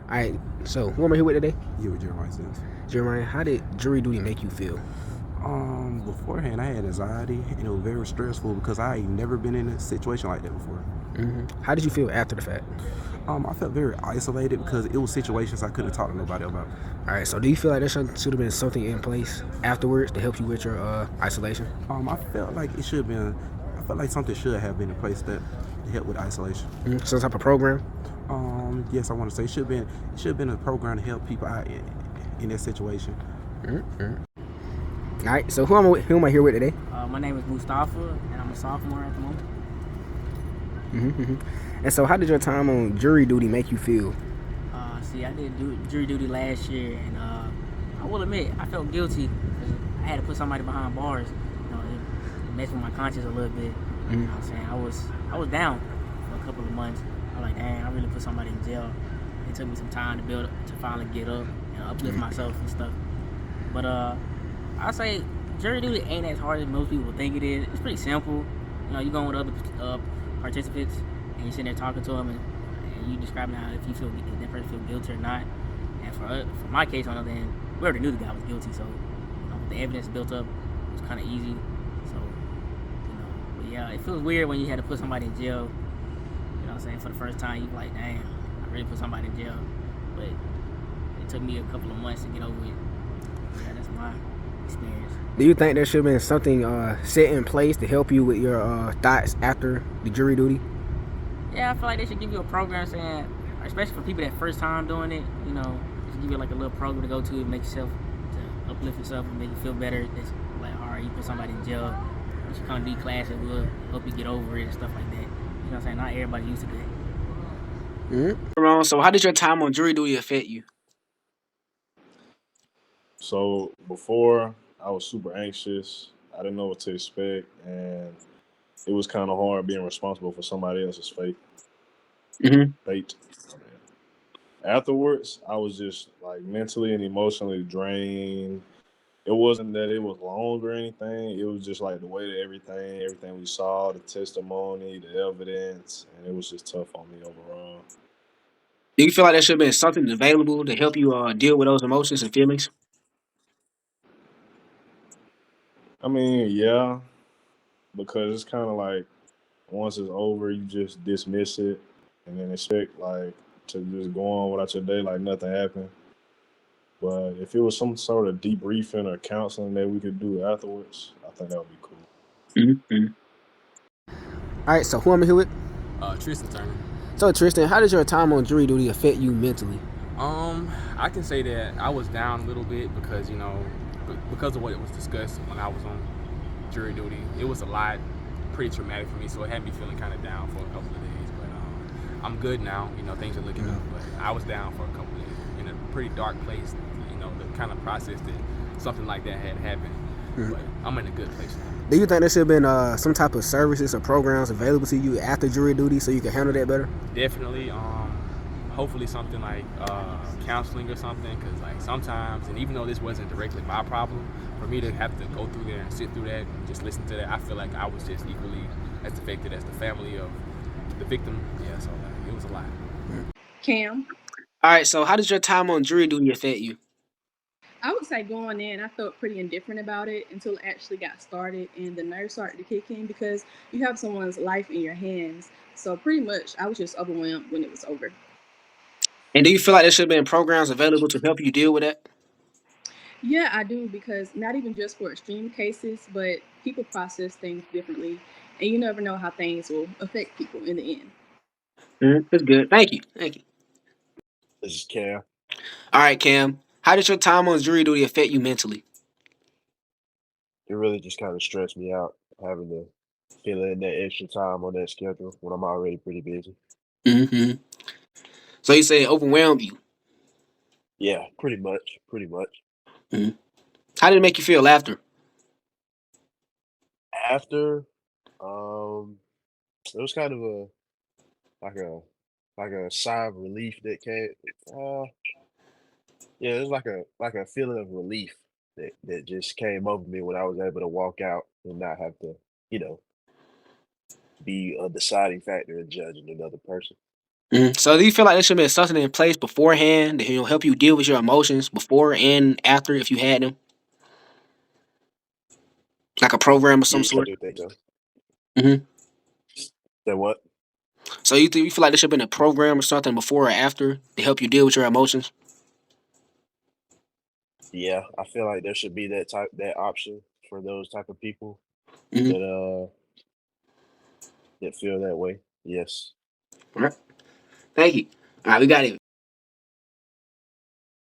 All right, so who am I here with today? You with Jeremiah Sims. Jeremiah, how did jury duty make you feel? Beforehand, I had anxiety, and it was very stressful because I ain't never been in a situation like that before. How did you feel after the fact? I felt very isolated because it was situations I couldn't talk to nobody about. All right, so do you feel like there should have been something in place afterwards to help you with your isolation? I felt like it should have been. I felt like something should have been in place that to help with isolation. Some type of program? Yes, I want to say it should have been a program to help people out in that situation. All right, so who am I here with today? My name is Mustafa, and I'm a sophomore at the moment. And so, how did your time on jury duty make you feel? I did jury duty last year, and I will admit I felt guilty because I had to put somebody behind bars. It messed with my conscience a little bit. You know what I'm saying? I was down for a couple of months. I was like, dang, I really put somebody in jail. It took me some time to build up, to finally get up and uplift myself and stuff. But I say jury duty ain't as hard as most people think it is. It's pretty simple. You're going with other participants, and you're sitting there talking to them, and you describing how if that person feel guilty or not. And for my case, on the other hand, we already knew the guy was guilty, so with the evidence built up, it was kind of easy. So but yeah, it feels weird when you had to put somebody in jail. You know what I'm saying? For the first time, you're like, damn, I really put somebody in jail. But it took me a couple of months to get over it. Yeah, that's my experience. Do you think there should have been something set in place to help you with your thoughts after the jury duty? Yeah, I feel like they should give you a program saying, especially for people that first time doing it, they should give you like a little program to go to make yourself, to uplift yourself and make you feel better. It's like, all right, you put somebody in jail, you should come to these classes, we'll help you get over it and stuff like that. You know what I'm saying? Not everybody used to that. So how did your time on jury duty affect you? So before, I was super anxious. I didn't know what to expect, and it was kind of hard being responsible for somebody else's fate. Afterwards, I was just like mentally and emotionally drained. It wasn't that it was long or anything. It was just like the way that everything we saw, the testimony, the evidence, and it was just tough on me overall. Do you feel like there should have been something available to help you deal with those emotions and feelings? I mean, yeah, because it's kind of like once it's over, you just dismiss it and then expect like to just go on without your day like nothing happened. But if it was some sort of debriefing or counseling that we could do afterwards, I think that would be cool. Mm-hmm. All right, so who am I here with? Tristan Turner. So Tristan, how did your time on jury duty affect you mentally? I can say that I was down a little bit because because of what it was discussed when I was on jury duty. It was a lot, pretty traumatic for me, so it had me feeling kind of down for a couple of days. But I'm good now. Things are looking up. But I was down for a couple of days in a pretty dark place. To kind of process that something like that had happened. But I'm in a good place now. Do you think there should have been some type of services or programs available to you after jury duty so you can handle that better? Definitely. Hopefully something like counseling or something, because like sometimes, and even though this wasn't directly my problem, for me to have to go through there and sit through that and just listen to that, I feel like I was just equally as affected as the family of the victim. Yeah, so it was a lot. Cam, All right, so how did your time on jury duty affect you? I would say going in, I felt pretty indifferent about it until it actually got started and the nerves started to kick in because you have someone's life in your hands. So pretty much, I was just overwhelmed when it was over. And do you feel like there should have been programs available to help you deal with that? Yeah, I do because not even just for extreme cases, but people process things differently, and you never know how things will affect people in the end. That's good. Thank you. Thank you. This is Cam. All right, Cam. How did your time on jury duty affect you mentally? It really just kind of stressed me out having to fill in that extra time on that schedule when I'm already pretty busy. hmm So you say it overwhelmed you. Yeah, pretty much. Pretty much. hmm How did it make you feel after? After, it was kind of like a like a sigh of relief that came. Uh, yeah, it was like a feeling of relief that just came over me when I was able to walk out and not have to, you know, be a deciding factor in judging another person. So do you feel like there should be something in place beforehand to help you deal with your emotions before and after if you had them, like a program of some Yeah, I sort? do think so. hmm That what? So you feel like there should have been a program or something before or after to help you deal with your emotions? Yeah, I feel like there should be that option for those type of people hmm that that feel that way. Yes. All right. Thank you. All right, we got it.